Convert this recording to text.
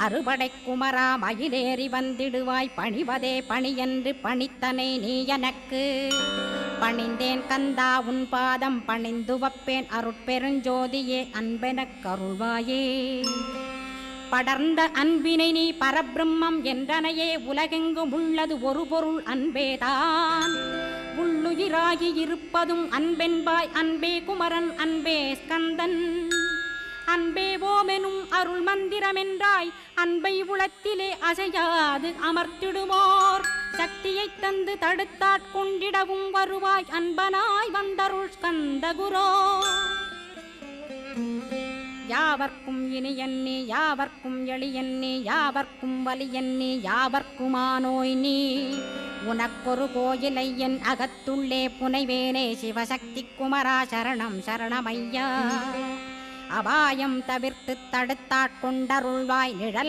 அறுபடை குமரா மயிலேறி வந்திடுவாய் பணிவதே பணியென்று பணித்தனை நீ எனக்கு பணிந்தேன் கந்தா உன் பாதம் பணிந்து வப்பேன் அருட்பெருஞ்சோதியே அன்பெனக் கருள்வாயே படர்ந்த அன்பினை நீ பரபிரம்மம் என்றனையே உலகெங்கும் உள்ளது ஒரு பொருள் அன்பேதான் உள்ளுயிராகி இருப்பதும் அன்பென்பாய் அன்பே குமரன் அன்பே ஸ்கந்தன் அன்பே ஓமெனும் அருள் மந்திரமென்றாய் அன்பை உளத்திலே அசையாது அமர்த்திடுமோர் சக்தியை தந்து தடுத்தாட்கொண்டிடவும் வருவாய் அன்பனாய் வந்தருள் ஸ்கந்தகுரோ யாவர்க்கும் இனியன்னி யாவர்க்கும் எளியன்னி யாவர்க்கும் வலியன்னி யாவர்க்குமானோய் நீ உனக்கொரு கோயிலை என் அகத்துள்ளே புனைவேனே சிவசக்தி குமரா சரணம் சரணமையா அபாயம் தவிர்த்து தடுத்தாட்கொண்டருள்வாய் நிழல்